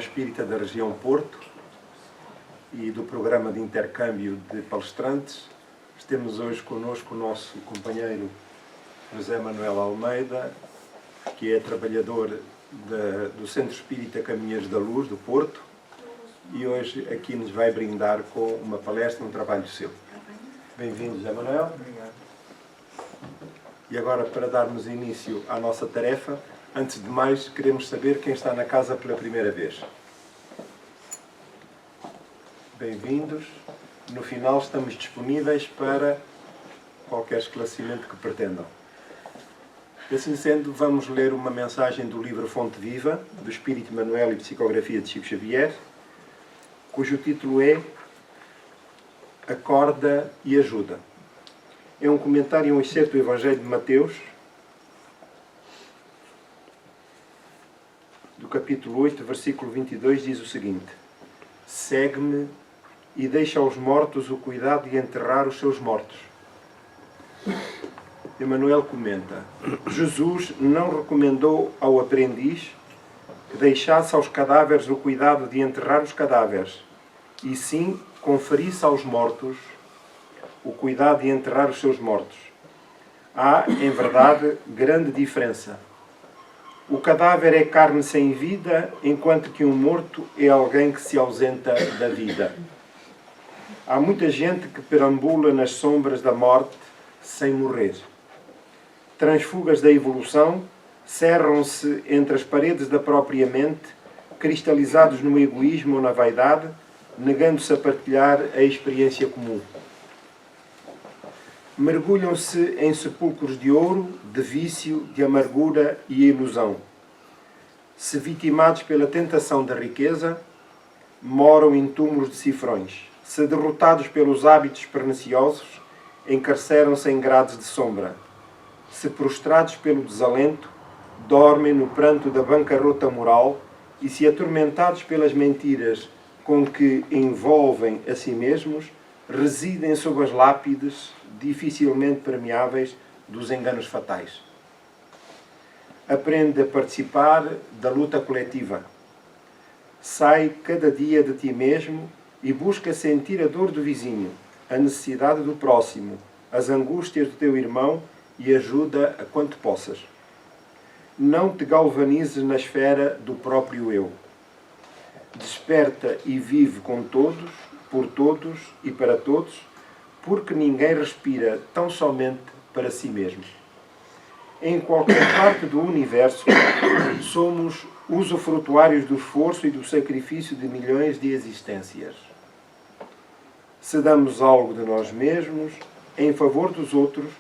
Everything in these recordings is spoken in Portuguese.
Espírita da região Porto e do programa de intercâmbio de palestrantes. Temos hoje connosco o nosso companheiro José Manuel Almeida, que é trabalhador do Centro Espírita Caminheiros da Luz, do Porto, e hoje aqui nos vai brindar com uma palestra, um trabalho seu. Bem-vindo, José Manuel. Obrigado. E agora, para darmos início à nossa tarefa, antes de mais, queremos saber quem está na casa pela primeira vez. Bem-vindos. No final, estamos disponíveis para qualquer esclarecimento que pretendam. Assim sendo, vamos ler uma mensagem do livro Fonte Viva, do Espírito Emmanuel e Psicografia de Chico Xavier, cujo título é Acorda e Ajuda. É um comentário e um excerto do Evangelho de Mateus, do capítulo 8, versículo 22, diz o seguinte: Segue-me e deixa aos mortos o cuidado de enterrar os seus mortos. Emmanuel comenta: Jesus não recomendou ao aprendiz que deixasse aos cadáveres o cuidado de enterrar os cadáveres, e sim conferisse aos mortos o cuidado de enterrar os seus mortos. Há, em verdade, grande diferença. O cadáver é carne sem vida, enquanto que um morto é alguém que se ausenta da vida. Há muita gente que perambula nas sombras da morte sem morrer. Transfugas da evolução cerram-se entre as paredes da própria mente, cristalizados no egoísmo ou na vaidade, negando-se a partilhar a experiência comum. Mergulham-se em sepulcros de ouro, de vício, de amargura e ilusão. Se vitimados pela tentação da riqueza, moram em túmulos de cifrões. Se derrotados pelos hábitos perniciosos, encarceram-se em grades de sombra. Se prostrados pelo desalento, dormem no pranto da bancarrota moral, e se atormentados pelas mentiras com que envolvem a si mesmos, residem sob as lápides dificilmente permeáveis dos enganos fatais. Aprende a participar da luta coletiva. Sai cada dia de ti mesmo e busca sentir a dor do vizinho, a necessidade do próximo, as angústias do teu irmão e ajuda a quanto possas. Não te galvanizes na esfera do próprio eu. Desperta e vive com todos, por todos e para todos, porque ninguém respira tão somente para si mesmo. Em qualquer parte do universo, somos usufrutuários do esforço e do sacrifício de milhões de existências. Se damos algo de nós mesmos, em favor dos outros,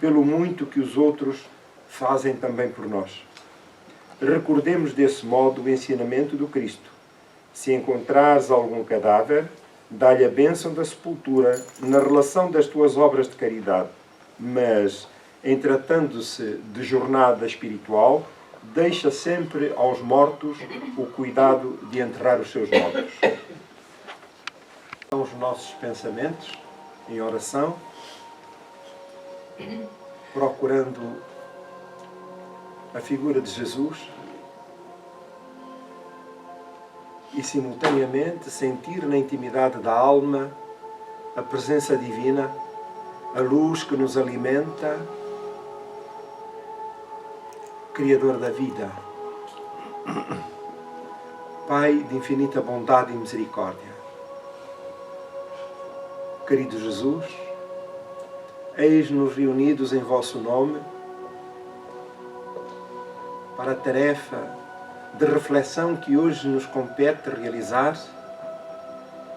pelo muito que os outros fazem também por nós. Recordemos desse modo o ensinamento do Cristo. Se encontrares algum cadáver, dá-lhe a bênção da sepultura na relação das tuas obras de caridade. Mas, em tratando-se de jornada espiritual, deixa sempre aos mortos o cuidado de enterrar os seus mortos. São os nossos pensamentos em oração, procurando a figura de Jesus e, simultaneamente, sentir na intimidade da alma a presença divina, a luz que nos alimenta, Criador da vida, Pai de infinita bondade e misericórdia. Querido Jesus, eis-nos reunidos em vosso nome para a tarefa de reflexão que hoje nos compete realizar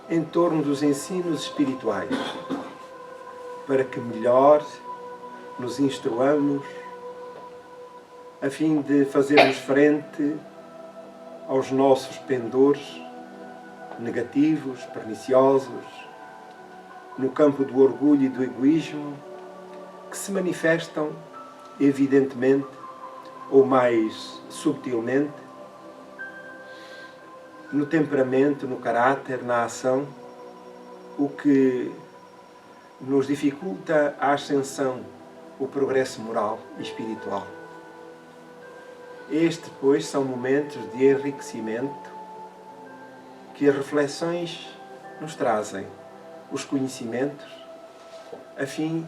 em torno dos ensinos espirituais, para que melhor nos instruamos a fim de fazermos frente aos nossos pendores negativos, perniciosos, no campo do orgulho e do egoísmo, que se manifestam, evidentemente, ou mais subtilmente, no temperamento, no caráter, na ação, o que nos dificulta a ascensão, o progresso moral e espiritual. Estes, pois, são momentos de enriquecimento que as reflexões nos trazem os conhecimentos a fim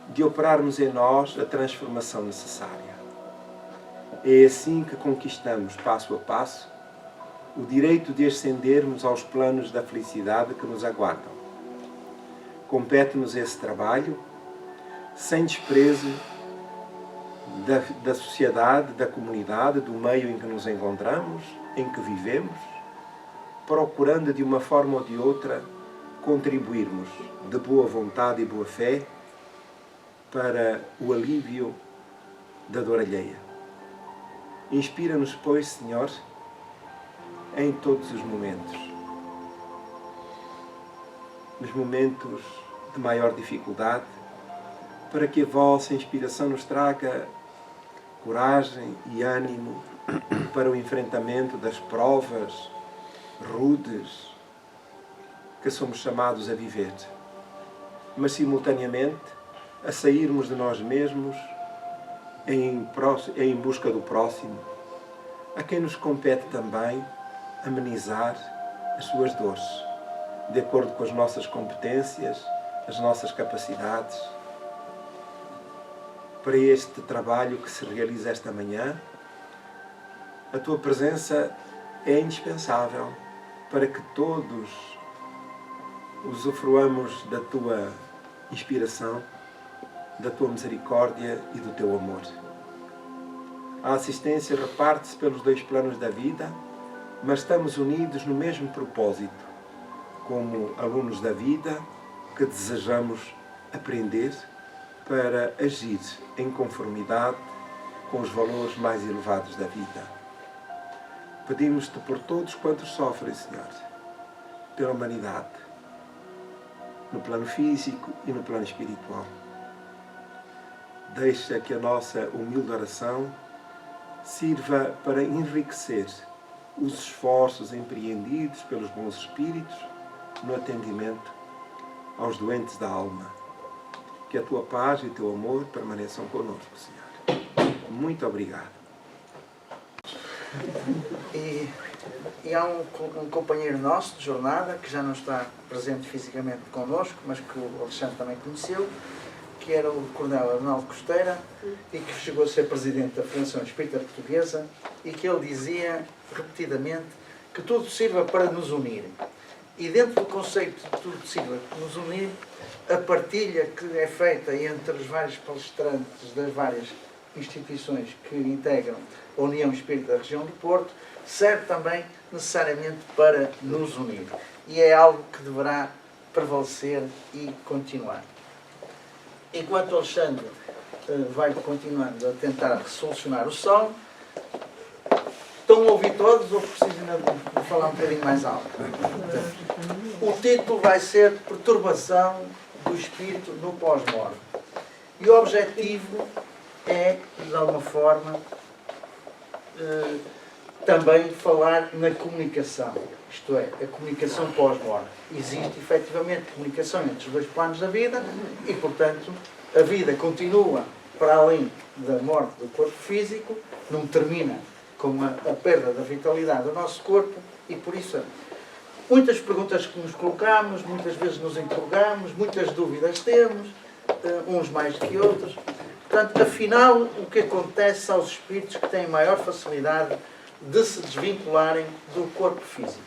de operarmos em nós a transformação necessária. É assim que conquistamos, passo a passo, o direito de ascendermos aos planos da felicidade que nos aguardam. Compete-nos esse trabalho, sem desprezo da sociedade, da comunidade, do meio em que nos encontramos, em que vivemos, procurando de uma forma ou de outra contribuirmos de boa vontade e boa fé para o alívio da dor alheia. Inspira-nos, pois, Senhor, em todos os momentos. Nos momentos de maior dificuldade, para que a vossa inspiração nos traga coragem e ânimo para o enfrentamento das provas rudes que somos chamados a viver, mas simultaneamente a sairmos de nós mesmos em busca do próximo, a quem nos compete também amenizar as suas dores, de acordo com as nossas competências, as nossas capacidades. Para este trabalho que se realiza esta manhã, a tua presença é indispensável para que todos usufruamos da tua inspiração, da tua misericórdia e do teu amor. A assistência reparte-se pelos dois planos da vida, mas estamos unidos no mesmo propósito, como alunos da vida que desejamos aprender para agir em conformidade com os valores mais elevados da vida. Pedimos-te por todos quantos sofrem, Senhor, pela humanidade, no plano físico e no plano espiritual. Deixa que a nossa humilde oração sirva para enriquecer os esforços empreendidos pelos bons espíritos no atendimento aos doentes da alma. Que a tua paz e o teu amor permaneçam connosco, Senhor. Muito obrigado. E há um companheiro nosso de jornada que já não está presente fisicamente connosco, mas que o Alexandre também conheceu, que era o Coronel Arnaldo Costeira, e que chegou a ser presidente da Federação Espírita Portuguesa, e que ele dizia repetidamente que tudo sirva para nos unir. E dentro do conceito de tudo sirva para nos unir, a partilha que é feita entre os vários palestrantes das várias instituições que integram a União Espírita da região do Porto serve também necessariamente para nos unir. E é algo que deverá prevalecer e continuar. Enquanto Alexandre vai continuando a tentar solucionar o som, estão a ouvir todos ou precisam de falar um bocadinho mais alto? O título vai ser Perturbação do Espírito no Pós-Morte. E o objetivo é, de alguma forma, também falar na comunicação. Isto é, a comunicação pós-morte. Existe, efetivamente, comunicação entre os dois planos da vida e, portanto, a vida continua para além da morte do corpo físico, não termina com a perda da vitalidade do nosso corpo e, por isso, muitas perguntas que nos colocamos, muitas vezes nos interrogamos, muitas dúvidas temos, uns mais que outros. Portanto, afinal, o que acontece aos espíritos que têm maior facilidade de se desvincularem do corpo físico?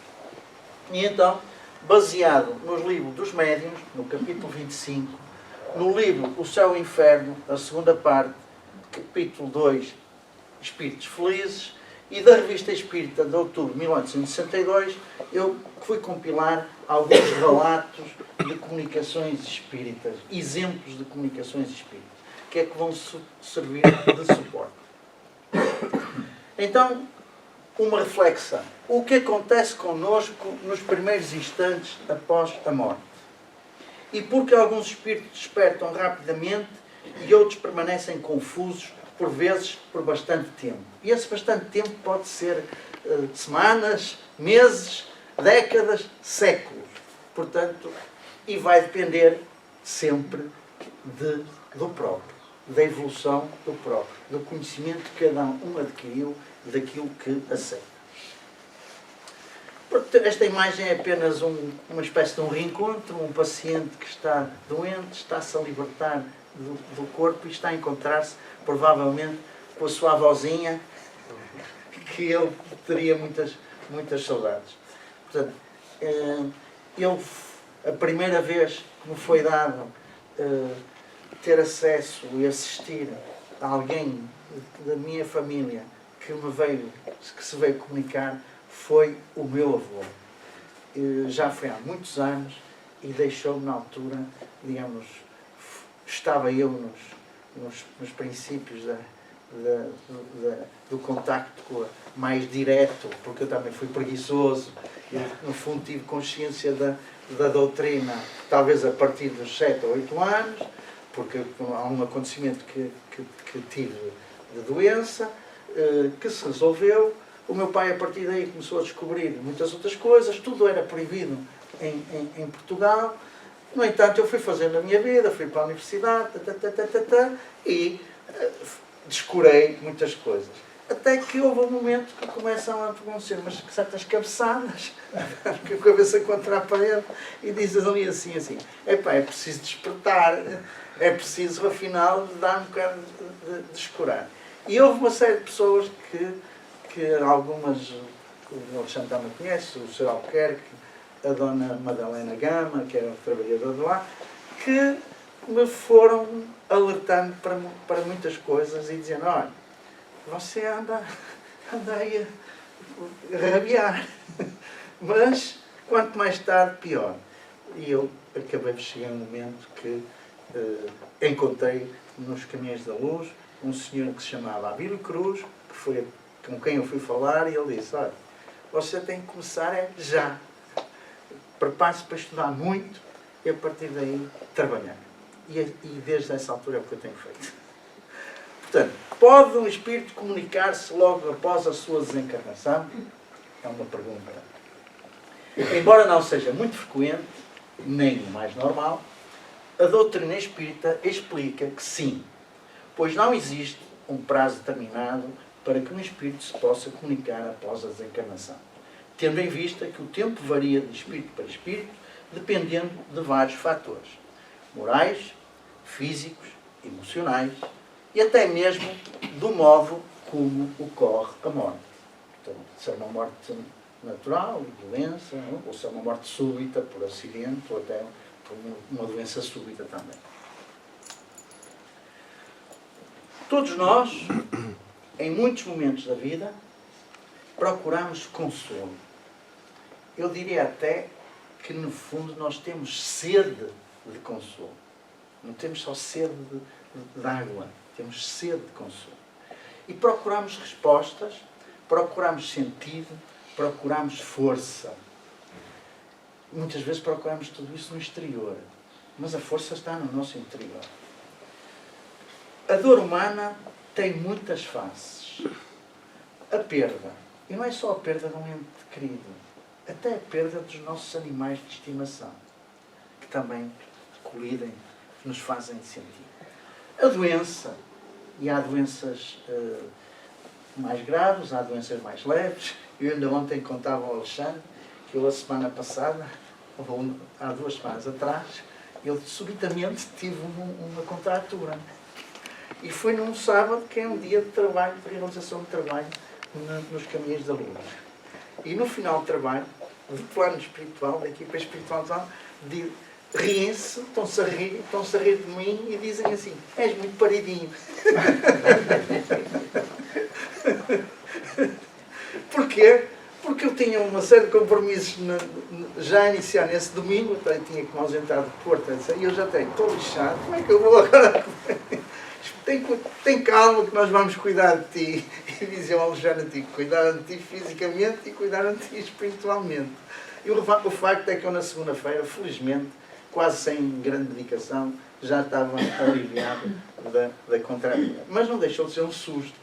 E então, baseado nos livros dos médiuns, no capítulo 25, no livro O Céu e o Inferno, a segunda parte, capítulo 2, Espíritos Felizes, e da Revista Espírita de outubro de 1862, eu fui compilar alguns relatos de comunicações espíritas, exemplos de comunicações espíritas, que é que vão servir de suporte. Então, uma reflexão. O que acontece connosco nos primeiros instantes após a morte? E porque alguns espíritos despertam rapidamente e outros permanecem confusos, por vezes por bastante tempo. E esse bastante tempo pode ser semanas, meses, décadas, séculos. Portanto, e vai depender sempre do próprio, da evolução do próprio, do conhecimento que cada um adquiriu daquilo que aceita. Esta imagem é apenas uma espécie de um reencontro, um paciente que está doente, está-se a libertar do corpo e está a encontrar-se, provavelmente, com a sua avózinha, que ele teria muitas saudades. Portanto, a primeira vez que me foi dado ter acesso e assistir a alguém da minha família que se veio comunicar, foi o meu avô. Já foi há muitos anos e deixou-me na altura, digamos, estava eu nos princípios do contacto mais direto, porque eu também fui preguiçoso e, no fundo, tive consciência da doutrina, talvez a partir dos 7 ou 8 anos, porque há um acontecimento que tive de doença, que se resolveu. O meu pai, a partir daí, começou a descobrir muitas outras coisas, tudo era proibido em Portugal. No entanto, eu fui fazendo a minha vida, fui para a universidade, e descurei muitas coisas. Até que houve um momento que começam a acontecer umas certas cabeçadas, com a cabeça contra a parede, e dizes ali assim, epá, é preciso despertar, é preciso, afinal, dar um bocado de descurar. E houve uma série de pessoas que algumas, o Alexandre também conhece, o Sr. Albuquerque, a Dona Madalena Gama, que era trabalhadora de lá, que me foram alertando para muitas coisas e dizendo, olha, você anda aí a rabiar, mas quanto mais tarde, pior. E eu acabei de chegar um momento que encontrei nos Caminhos da Luz um senhor que se chamava Abílio Cruz, que foi com quem eu fui falar, e ele disse, olha, você tem que começar já. Prepare-se para estudar muito e a partir daí trabalhar. E desde essa altura é o que eu tenho feito. Portanto, pode um espírito comunicar-se logo após a sua desencarnação? É uma pergunta. Embora não seja muito frequente, nem o mais normal, a doutrina espírita explica que sim, pois não existe um prazo determinado para que um espírito se possa comunicar após a desencarnação, tendo em vista que o tempo varia de espírito para espírito, dependendo de vários fatores, morais, físicos, emocionais e até mesmo do modo como ocorre a morte. Portanto, se é uma morte natural, doença, ou se é uma morte súbita por acidente, ou até por uma doença súbita também. Todos nós, em muitos momentos da vida, procuramos consolo. Eu diria até que, no fundo, nós temos sede de consolo. Não temos só sede de água, temos sede de consolo. E procuramos respostas, procuramos sentido, procuramos força. Muitas vezes procuramos tudo isso no exterior, mas a força está no nosso interior. A dor humana tem muitas faces. A perda, e não é só a perda de um ente querido, até a perda dos nossos animais de estimação, que também colidem, que nos fazem sentir. A doença, e há doenças mais graves, há doenças mais leves. Eu ainda ontem contava ao Alexandre que eu, a semana passada, ou há 2 semanas atrás, eu subitamente tive uma contratura. E foi num sábado, que é um dia de trabalho, de realização de trabalho nos Caminhos da Luz. E no final do trabalho, do plano espiritual, da equipa espiritual, riem-se, estão-se a rir de mim e dizem assim, és muito paridinho. Porquê? Porque eu tinha uma série de compromissos já a iniciar nesse domingo, eu tinha que me ausentar de Porto, e eu já estou lixado, como é que eu vou agora? Tem calma que nós vamos cuidar de ti. E dizia ao Alexandre Antigo, cuidar de ti fisicamente e cuidar de ti espiritualmente. E o facto é que eu na segunda-feira, felizmente, quase sem grande dedicação, já estava aliviado da contraria. Mas não deixou de ser um susto.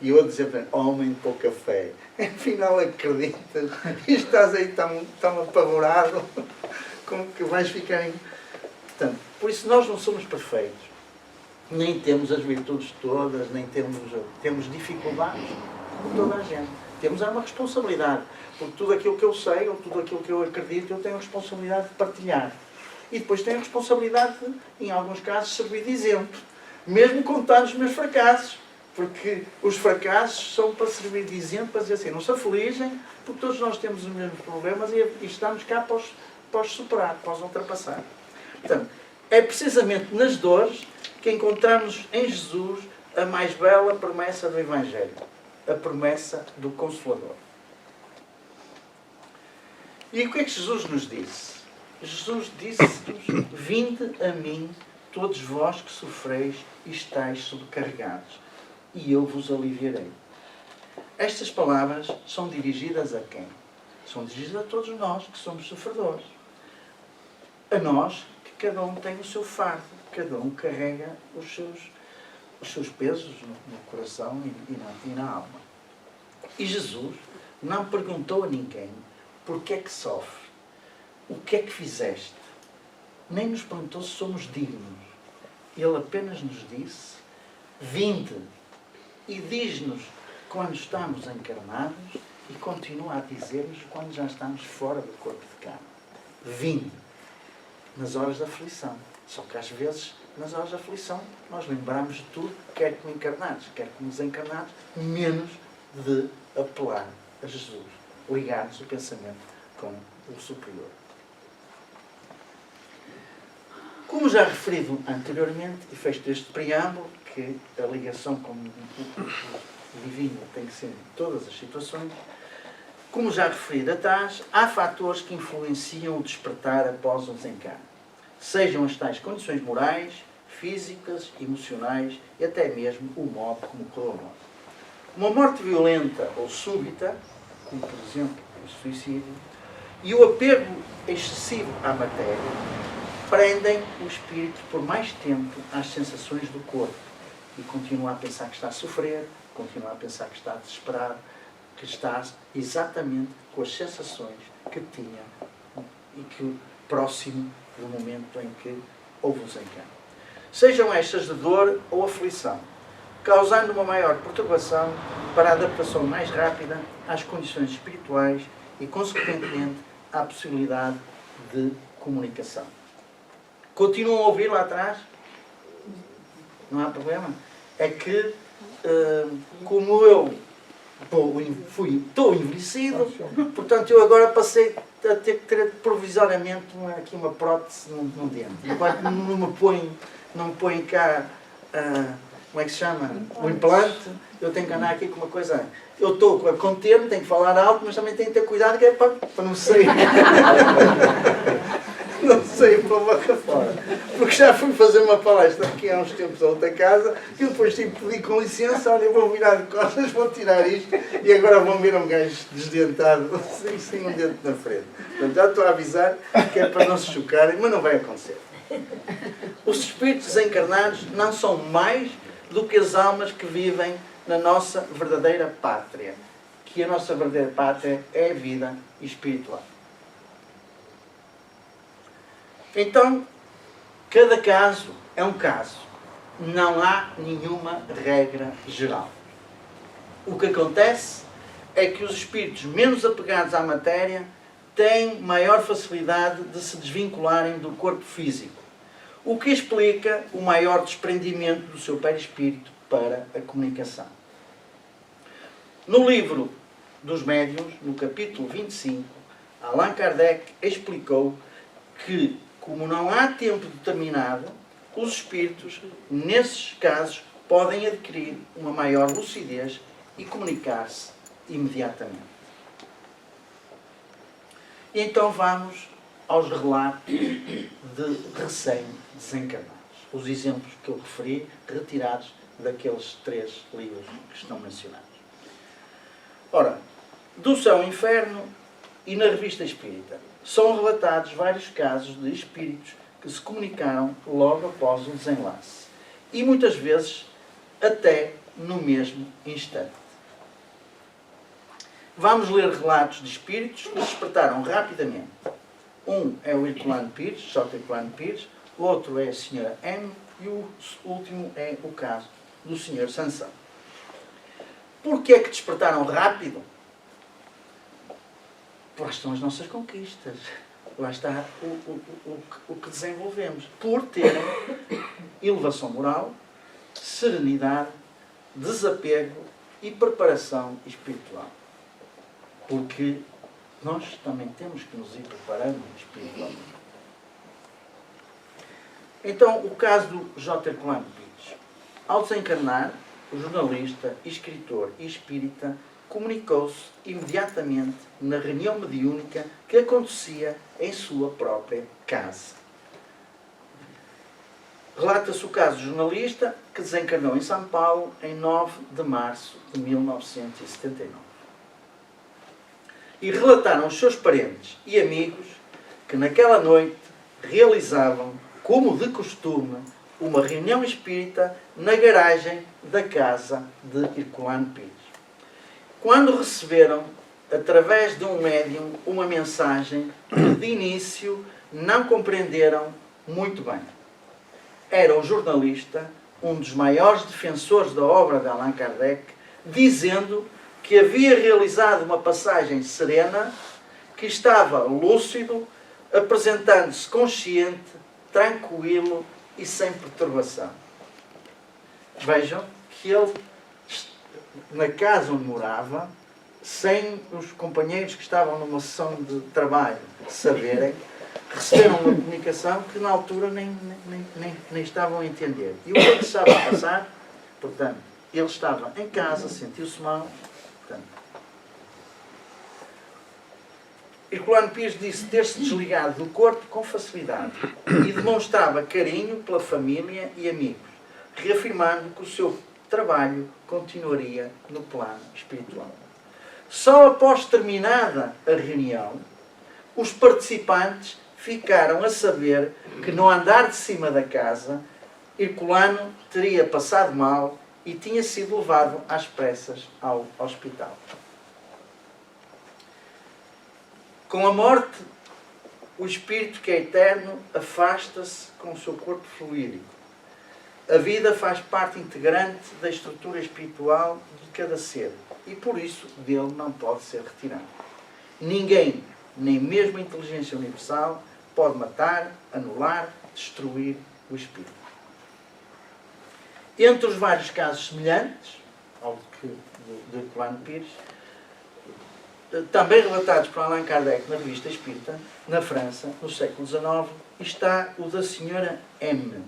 E eu a dizer para ele, homem de pouca fé, afinal acreditas, e estás aí tão apavorado, como que vais ficar em... Portanto, por isso nós não somos perfeitos. Nem temos as virtudes todas, nem temos dificuldades, por toda a gente. Temos uma responsabilidade, porque tudo aquilo que eu sei, ou tudo aquilo que eu acredito, eu tenho a responsabilidade de partilhar. E depois tenho a responsabilidade de, em alguns casos, servir de exemplo. Mesmo contando os meus fracassos. Porque os fracassos são para servir de exemplo, para dizer assim, não se afligem, porque todos nós temos os mesmos problemas e estamos cá para os superar, para os ultrapassar. Portanto, é precisamente nas dores que encontramos em Jesus a mais bela promessa do Evangelho. A promessa do Consolador. E o que é que Jesus nos disse? Jesus disse-nos, vinde a mim, todos vós que sofreis e estáis sobrecarregados, e eu vos aliviarei. Estas palavras são dirigidas a quem? São dirigidas a todos nós que somos sofredores. A nós, que cada um tem o seu fardo, cada um carrega os seus pesos no coração e na alma. E Jesus não perguntou a ninguém porque é que sofre, o que é que fizeste. Nem nos perguntou se somos dignos. Ele apenas nos disse, vinde. E diz-nos quando estamos encarnados e continua a dizer-nos quando já estamos fora do corpo de carne. Vinde. Nas horas da aflição. Só que às vezes, nas horas da aflição, nós lembramos de tudo, quer como encarnados, quer como desencarnados, menos de apelar a Jesus. Ligar-nos o pensamento com o superior. Como já referido anteriormente, e feito este preâmbulo, que a ligação com o divino tem que ser em todas as situações, como já referido atrás, há fatores que influenciam o despertar após o desencarne. Sejam as tais condições morais, físicas, emocionais e até mesmo o modo como correu a morte. Uma morte violenta ou súbita, como por exemplo o suicídio, e o apego excessivo à matéria, prendem o espírito por mais tempo às sensações do corpo e continua a pensar que está a sofrer, continua a pensar que está desesperado, que está exatamente com as sensações que tinha e que próximo do momento em que houve o desencarne. Sejam estas de dor ou aflição, causando uma maior perturbação para a adaptação mais rápida às condições espirituais e, consequentemente, à possibilidade de comunicação. Continuam a ouvir lá atrás? Não há problema? É que, como eu estou envelhecido, portanto eu agora passei a ter que ter provisoriamente aqui uma prótese num dente. Enquanto não me põe cá, como é que se chama? O implante, eu tenho que andar aqui com uma coisa. Eu estou a conter-me, tenho que falar alto, mas também tenho que ter cuidado que é para não sair. Não sei para a boca fora. Porque já fui fazer uma palestra aqui há uns tempos a outra casa e depois tive que pedir com licença, olha, eu vou virar de costas, vou tirar isto e agora vão ver um gajo desdentado sem um dente na frente. Portanto, já estou a avisar que é para não se chocarem, mas não vai acontecer. Os espíritos desencarnados não são mais do que as almas que vivem na nossa verdadeira pátria. Que a nossa verdadeira pátria é a vida espiritual. Então, cada caso é um caso. Não há nenhuma regra geral. O que acontece é que os espíritos menos apegados à matéria têm maior facilidade de se desvincularem do corpo físico, o que explica o maior desprendimento do seu perispírito para a comunicação. No livro dos Médiuns, no capítulo 25, Allan Kardec explicou que, como não há tempo determinado, os espíritos, nesses casos, podem adquirir uma maior lucidez e comunicar-se imediatamente. E então vamos aos relatos de recém-desencarnados. Os exemplos que eu referi, retirados daqueles 3 livros que estão mencionados. Ora, do Céu ao Inferno e na Revista Espírita, são relatados vários casos de espíritos que se comunicaram logo após o desenlace. E muitas vezes até no mesmo instante. Vamos ler relatos de espíritos que despertaram rapidamente. Um é o Herculano Pires, J. Herculano Pires, o outro é a Sra. M e o último é o caso do Sr. Sansão. Porquê é que despertaram rápido? Lá estão as nossas conquistas. Lá está o que desenvolvemos. Por terem elevação moral, serenidade, desapego e preparação espiritual. Porque nós também temos que nos ir preparando espiritualmente. Então, o caso do J. Herculano Pires. Ao desencarnar, o jornalista, escritor e espírita comunicou-se imediatamente na reunião mediúnica que acontecia em sua própria casa. Relata-se o caso do jornalista que desencarnou em São Paulo em 9 de março de 1979. E relataram os seus parentes e amigos que naquela noite realizavam, como de costume, uma reunião espírita na garagem da casa de Herculano Pires. Quando receberam, através de um médium, uma mensagem que de início não compreenderam muito bem. Era um jornalista, um dos maiores defensores da obra de Allan Kardec, dizendo que havia realizado uma passagem serena, que estava lúcido, apresentando-se consciente, tranquilo e sem perturbação. Vejam que ele, na casa onde morava, sem os companheiros que estavam numa sessão de trabalho saberem, receberam uma comunicação que na altura nem estavam a entender. E o que é que estava a passar? Portanto, ele estava em casa, sentiu-se mal. Portanto, Herculano Pires disse ter-se desligado do corpo com facilidade e demonstrava carinho pela família e amigos, reafirmando que o seu trabalho continuaria no plano espiritual. Só após terminada a reunião, os participantes ficaram a saber que no andar de cima da casa, Herculano teria passado mal e tinha sido levado às pressas ao hospital. Com a morte, o espírito que é eterno afasta-se com o seu corpo fluídico. A vida faz parte integrante da estrutura espiritual de cada ser e por isso dele não pode ser retirado. Ninguém, nem mesmo a inteligência universal, pode matar, anular, destruir o espírito. Entre os vários casos semelhantes ao de Herculano Pires, também relatados por Allan Kardec na Revista Espírita, na França, no século XIX, está o da Senhora M,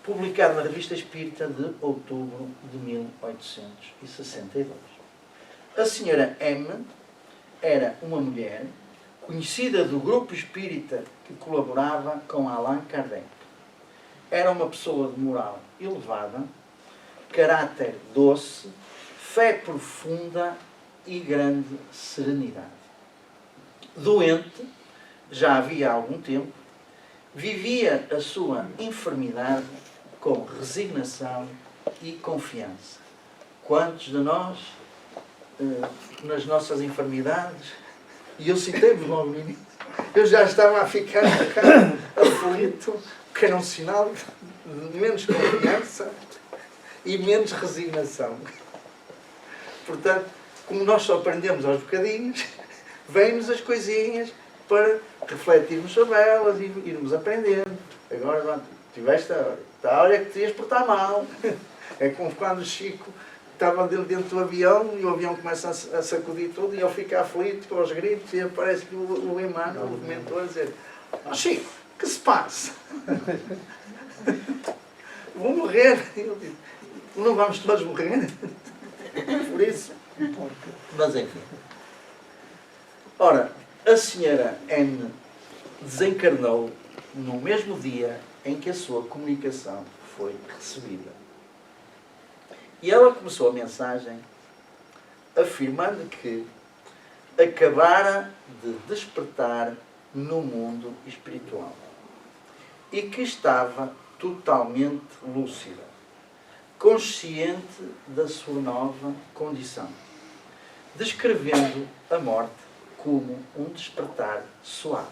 publicado na Revista Espírita de outubro de 1862. A Senhora M era uma mulher conhecida do grupo espírita que colaborava com Allan Kardec. Era uma pessoa de moral elevada, caráter doce, fé profunda e grande serenidade. Doente, já havia algum tempo, vivia a sua enfermidade com resignação e confiança. Quantos de nós, nas nossas enfermidades, e eu citei-vos logo no início, eu já estava a ficar aflito, que era um sinal de menos confiança e menos resignação. Portanto, como nós só aprendemos aos bocadinhos, vêm-nos as coisinhas para refletirmos sobre elas e irmos aprendendo. Agora, pronto, tiveste a hora que te ias portar mal. É como quando o Chico estava dentro do avião e o avião começa a sacudir tudo e ele fica aflito com os gritos e aparece o Emmanuel, o mentor, a dizer: "Oh, Chico, que se passa? Vou morrer." E ele diz: "Não vamos todos morrer?" Por isso. Mas enfim. Ora, a senhora N desencarnou no mesmo dia em que a sua comunicação foi recebida. E ela começou a mensagem afirmando que acabara de despertar no mundo espiritual e que estava totalmente lúcida, consciente da sua nova condição, descrevendo a morte como um despertar suave.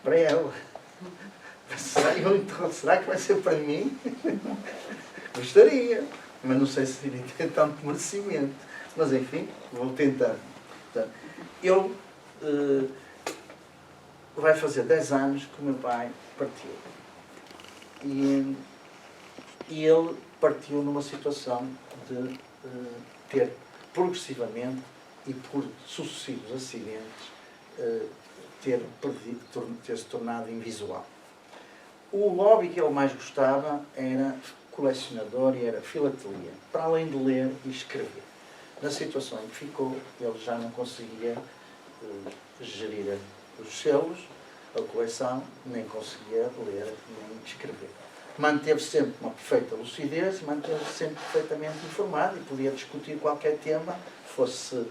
Para ela. Será que vai ser para mim? Gostaria. mas não sei se iria ter tanto merecimento. Mas enfim, vou tentar. Portanto, eu vai fazer 10 anos que o meu pai partiu. E ele partiu numa situação de ter progressivamente e por sucessivos acidentes ter-se tornado invisual. O hobby que ele mais gostava era colecionador e era filatelia, para além de ler e escrever. Na situação em que ficou, ele já não conseguia gerir os selos, a coleção, nem conseguia ler nem escrever. Manteve sempre uma perfeita lucidez, manteve-se sempre perfeitamente informado e podia discutir qualquer tema, fosse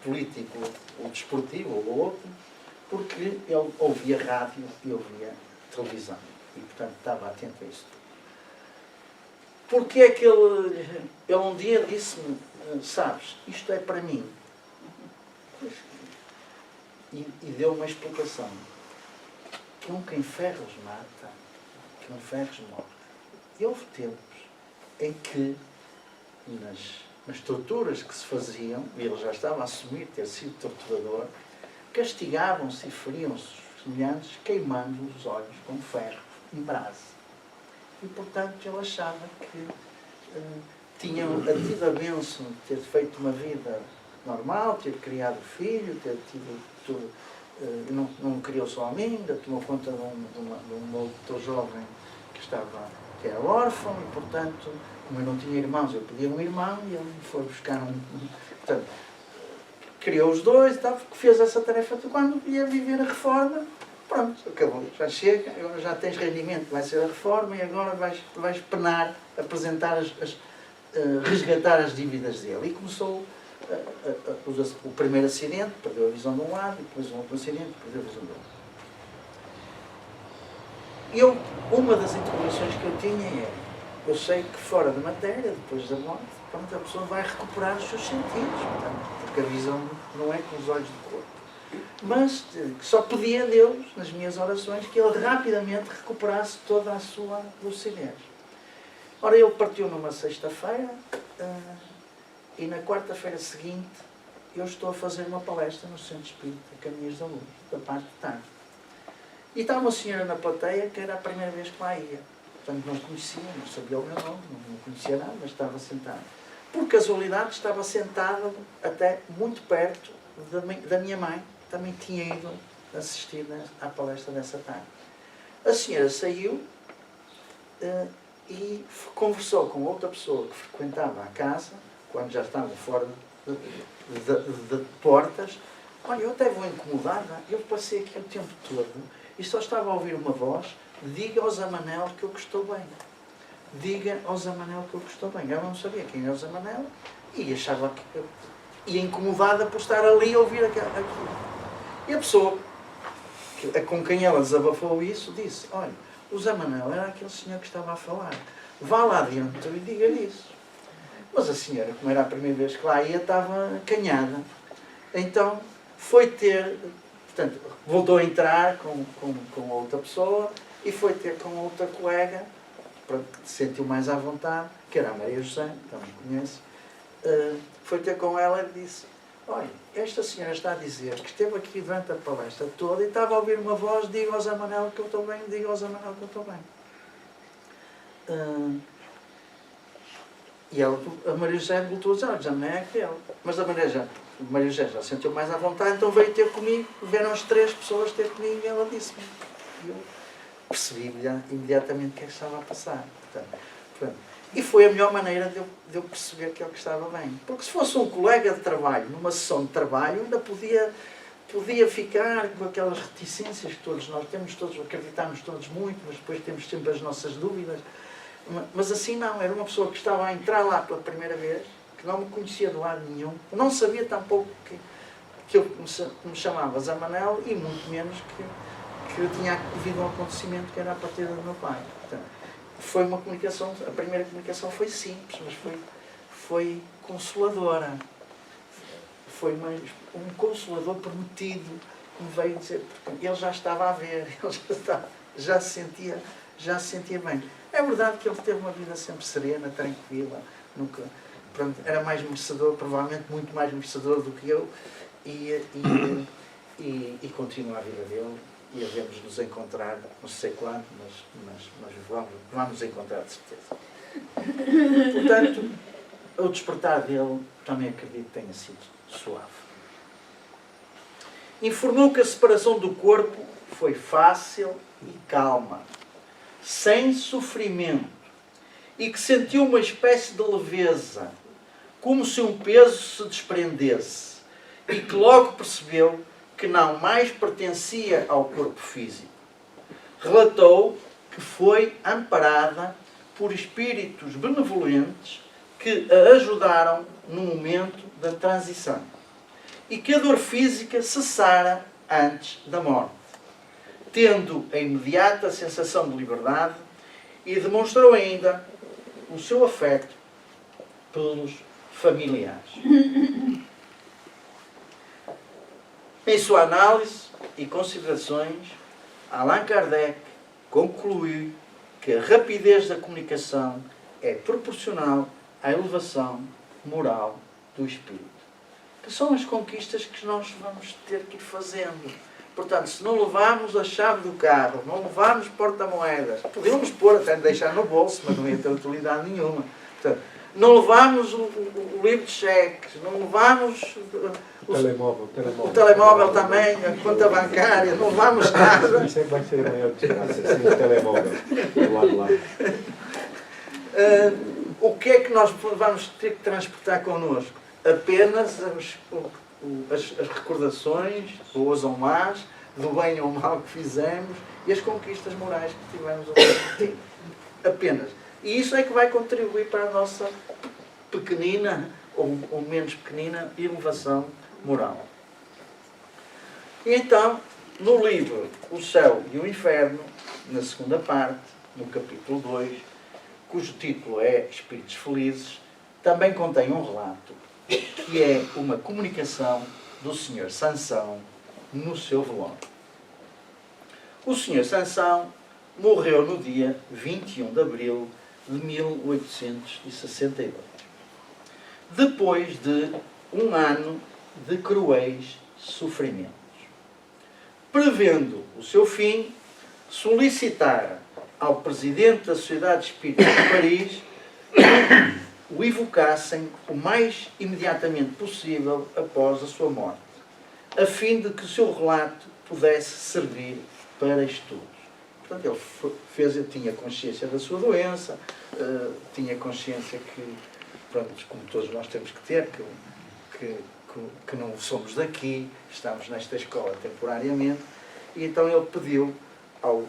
político ou desportivo ou outro, porque ele ouvia rádio e ouvia televisão e, portanto, estava atento a isso. Porque é que ele um dia disse-me, sabes, isto é para mim. E deu uma explicação. Que um quem ferros mata, que um ferros morre. E houve tempos em que, nas torturas que se faziam, e ele já estava a assumir ter sido torturador, castigavam-se e feriam-se os semelhantes, queimando os olhos com ferro em brasa. E, portanto, ele achava que tinham tido a bênção de ter feito uma vida normal, ter criado filho, ter tido tudo. Não criou só a mim, ainda tomou conta de um outro jovem que era órfão e, portanto, como eu não tinha irmãos, eu pedia um irmão e ele foi buscar portanto, criou os dois e tal, fez essa tarefa. Quando ia viver a reforma, pronto, acabou, já chega, agora já tens rendimento, vai ser a reforma e agora vais penar, apresentar resgatar as dívidas dele. E começou o primeiro acidente, perdeu a visão de um lado, depois um outro acidente, perdeu a visão do outro. Uma das interrogações que eu tinha era, eu sei que fora da matéria, depois da morte, pronto, a pessoa vai recuperar os seus sentidos, portanto, porque a visão não é com os olhos do corpo. Mas só pedia a Deus, nas minhas orações, que ele rapidamente recuperasse toda a sua lucidez. Ora, ele partiu numa sexta-feira e na quarta-feira seguinte eu estou a fazer uma palestra no Centro Espírita Caminhos da Luz, da parte de tarde. E está uma senhora na plateia que era a primeira vez que lá ia. Portanto, não conhecia, não sabia o meu nome, não conhecia nada, mas estava sentada. Por casualidade, estava sentada até muito perto da minha mãe, que também tinha ido assistir à palestra dessa tarde. A senhora saiu e conversou com outra pessoa que frequentava a casa, quando já estavam fora de portas. Olha, eu até vou incomodada, eu passei aqui o tempo todo e só estava a ouvir uma voz, diga ao Zé Manel que eu estou bem. Diga ao Zé Manel que eu estou bem. Eu não sabia quem era o Zé Manel e achava que... E incomodada por estar ali a ouvir aquilo. E a pessoa com quem ela desabafou isso disse, olha, o Zé Manel era aquele senhor que estava a falar. Vá lá dentro e diga-lhe isso. Mas a senhora, como era a primeira vez que lá ia, estava acanhada. Então foi ter... Portanto, voltou a entrar com outra pessoa e foi ter com outra colega, que se sentiu mais à vontade, que era a Maria José, também conhece. Foi ter com ela e disse, olha, esta senhora está a dizer que esteve aqui durante a palestra toda e estava a ouvir uma voz, diga ao Zé Manel que eu estou bem, diga ao Zé Manel que eu estou bem. E ela, a Maria José voltou a dizer, olha, já não é aquele. Mas a Maria José já se sentiu mais à vontade, então veio ter comigo, vieram as 3 pessoas ter comigo e ela disse-me. E eu percebi imediatamente o que é que estava a passar. Portanto, e foi a melhor maneira de eu perceber que ele estava bem. Porque se fosse um colega de trabalho, numa sessão de trabalho, ainda podia ficar com aquelas reticências que todos nós temos, todos acreditamos todos muito, mas depois temos sempre as nossas dúvidas. Mas assim não, era uma pessoa que estava a entrar lá pela primeira vez, que não me conhecia de lado nenhum, não sabia tampouco que eu me chamava Zé Manel e muito menos que eu tinha havido um acontecimento que era a partida do meu pai. Portanto, foi uma comunicação, a primeira comunicação foi simples, mas foi consoladora. Foi um consolador prometido que me veio dizer, porque ele já estava a ver, ele já se sentia já se sentia bem. É verdade que ele teve uma vida sempre serena, tranquila, nunca, pronto, era mais merecedor, provavelmente muito mais merecedor do que eu, e continua a vida dele, e havemos nos encontrar, não sei quando, mas vamos encontrar de certeza. Portanto, o despertar dele também acredito que tenha sido suave. Informou que a separação do corpo foi fácil e calma, sem sofrimento, e que sentiu uma espécie de leveza, como se um peso se desprendesse, e que logo percebeu que não mais pertencia ao corpo físico. Relatou que foi amparada por espíritos benevolentes que a ajudaram no momento da transição e que a dor física cessara antes da morte, tendo a imediata sensação de liberdade, e demonstrou ainda o seu afeto pelos familiares. Em sua análise e considerações, Allan Kardec concluiu que a rapidez da comunicação é proporcional à elevação moral do espírito. Que são as conquistas que nós vamos ter que ir fazendo. Portanto, se não levarmos a chave do carro, não levarmos porta-moedas, podíamos pôr, até deixar no bolso, mas não ia ter utilidade nenhuma. Portanto, não levarmos o livro de cheques, não levarmos o telemóvel também, a conta bancária, não levarmos nada. Isso é que vai ser a maior desgraça, sem o telemóvel do lado de lá. O que é que nós vamos ter que transportar connosco? Apenas as recordações, boas ou más, do bem ou mal que fizemos e as conquistas morais que tivemos ao longo do tempo. Apenas. E isso é que vai contribuir para a nossa pequenina ou menos pequenina elevação moral. E então, no livro O Céu e o Inferno, na segunda parte, no capítulo 2, cujo título é Espíritos Felizes, também contém um relato que é uma comunicação do Sr. Sansão no seu velório. O Sr. Sansão morreu no dia 21 de abril de 1862, depois de um ano de cruéis sofrimentos. Prevendo o seu fim, solicitara ao Presidente da Sociedade Espírita de Paris que o evocassem o mais imediatamente possível após a sua morte, a fim de que o seu relato pudesse servir para estudos. Portanto, ele tinha consciência da sua doença, tinha consciência que, pronto, como todos nós temos que ter, que não somos daqui, estamos nesta escola temporariamente, e então ele pediu ao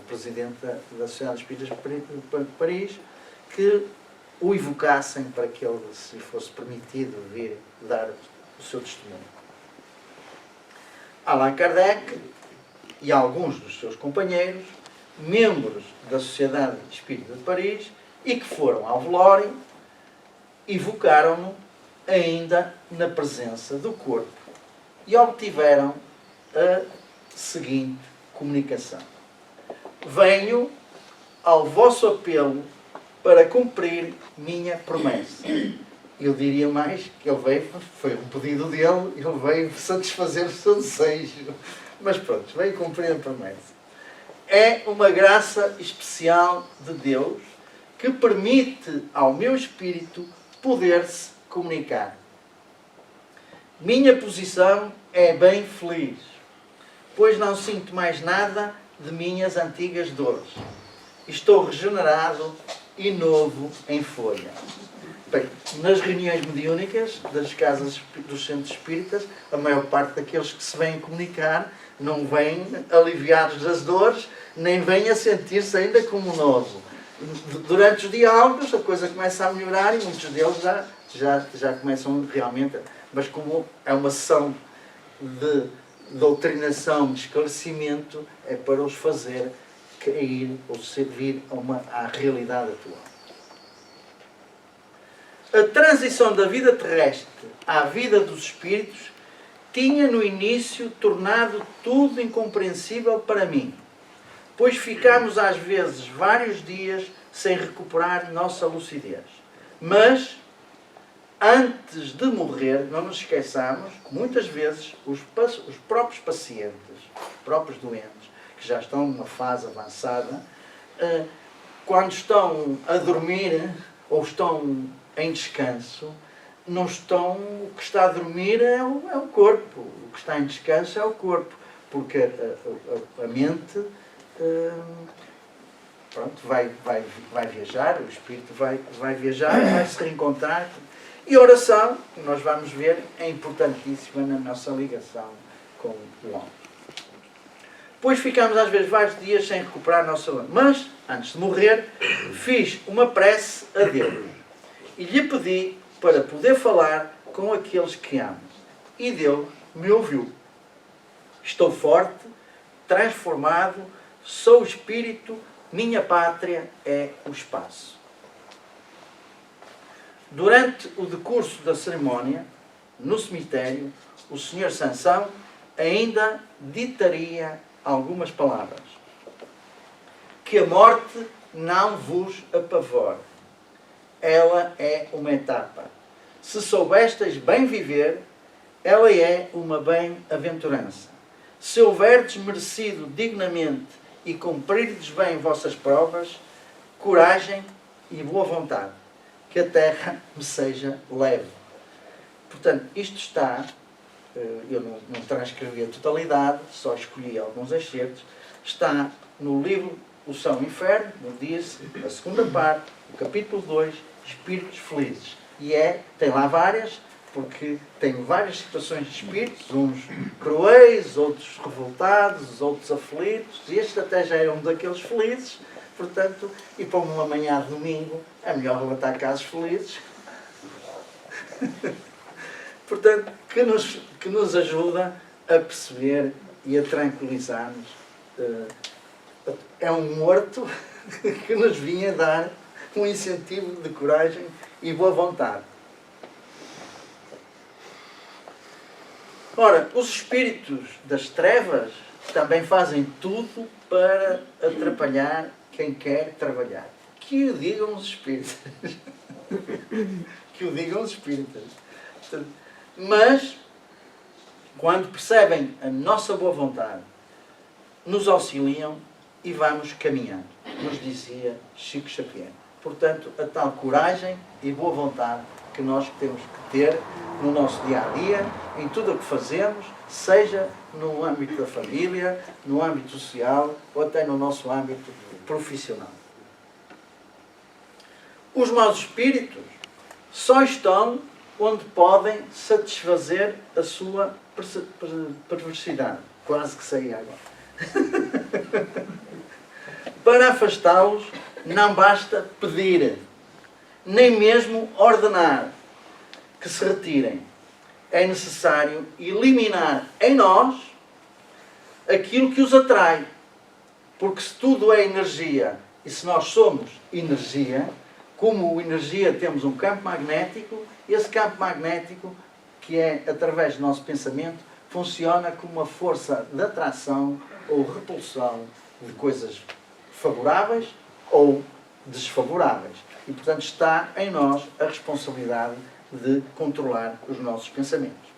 Presidente da Sociedade Espírita de Paris que o evocassem para que ele, se fosse permitido, vir dar o seu testemunho. Allan Kardec e alguns dos seus companheiros, membros da Sociedade Espírita de Paris, e que foram ao velório, evocaram-no ainda na presença do corpo e obtiveram a seguinte comunicação: venho ao vosso apelo para cumprir minha promessa. Eu diria mais que ele veio, foi um pedido dele, ele veio satisfazer o seu desejo. Mas pronto, veio cumprir a promessa. É uma graça especial de Deus que permite ao meu espírito poder-se comunicar. Minha posição é bem feliz, pois não sinto mais nada de minhas antigas dores. Estou regenerado e novo em folha. Bem, nas reuniões mediúnicas das casas dos centros espíritas, a maior parte daqueles que se vêm comunicar não vêm aliviados das dores, nem vêm a sentir-se ainda como novo. Durante os diálogos a coisa começa a melhorar e muitos deles já começam realmente, mas como é uma sessão de doutrinação, de esclarecimento, é para os fazer cair ou servir à realidade atual. A transição da vida terrestre à vida dos espíritos tinha no início tornado tudo incompreensível para mim, pois ficamos às vezes vários dias sem recuperar nossa lucidez. Mas, antes de morrer, não nos esqueçamos que muitas vezes os próprios pacientes, os próprios doentes, que já estão numa fase avançada, quando estão a dormir ou estão em descanso, não estão, o que está a dormir é o corpo, o que está em descanso é o corpo, porque a mente pronto, vai viajar, o espírito vai viajar, vai se reencontrar. E a oração, nós vamos ver, é importantíssima na nossa ligação com o homem. Depois ficamos às vezes vários dias sem recuperar a nossa alma. Mas, antes de morrer, fiz uma prece a Deus e lhe pedi para poder falar com aqueles que amo. E Deus me ouviu. Estou forte, transformado, sou espírito, minha pátria é o espaço. Durante o decurso da cerimónia, no cemitério, o Sr. Sansão ainda ditaria algumas palavras. Que a morte não vos apavore. Ela é uma etapa. Se soubestes bem viver, ela é uma bem-aventurança. Se houverdes merecido dignamente e cumprirdes bem vossas provas, coragem e boa vontade, que a terra me seja leve. Portanto, isto está, eu não transcrevi a totalidade, só escolhi alguns excertos, está no livro O Céu e o Inferno, no diz a segunda parte, o capítulo 2, Espíritos Felizes. E tem lá várias, porque tem várias situações de espíritos, uns cruéis, outros revoltados, outros aflitos, e este até já era um daqueles felizes, portanto, e para uma manhã de domingo, é melhor relatar casos felizes. Portanto, que nos ajuda a perceber e a tranquilizar-nos. É um morto que nos vinha dar um incentivo de coragem e boa vontade. Ora, os espíritos das trevas também fazem tudo para atrapalhar quem quer trabalhar. Que o digam os espíritas. Que o digam os espíritas. Mas, quando percebem a nossa boa vontade, nos auxiliam e vamos caminhando. Nos dizia Chico Xavier. Portanto, a tal coragem e boa vontade que nós temos que ter no nosso dia-a-dia, em tudo o que fazemos, seja no âmbito da família, no âmbito social ou até no nosso âmbito profissional. Os maus espíritos só estão onde podem satisfazer a sua perversidade. Quase que saí agora. Para afastá-los, não basta pedir, nem mesmo ordenar que se retirem. É necessário eliminar em nós aquilo que os atrai. Porque se tudo é energia, e se nós somos energia, como energia temos um campo magnético, esse campo magnético, que é através do nosso pensamento, funciona como uma força de atração ou repulsão de coisas favoráveis ou desfavoráveis. E, portanto, está em nós a responsabilidade de controlar os nossos pensamentos.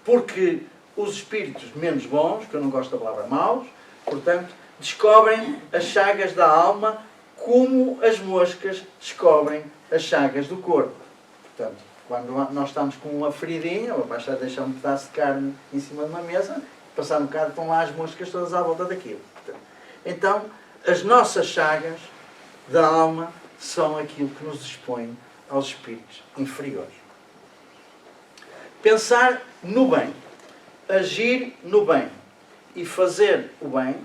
Porque os espíritos menos bons, que eu não gosto da palavra maus, portanto, descobrem as chagas da alma como as moscas descobrem as chagas do corpo. Portanto, quando nós estamos com uma feridinha, ou basta deixar um pedaço de carne em cima de uma mesa, passar um bocado, estão lá as moscas todas à volta daquilo. Portanto, então, as nossas chagas da alma são aquilo que nos expõe aos espíritos inferiores. Pensar no bem, agir no bem e fazer o bem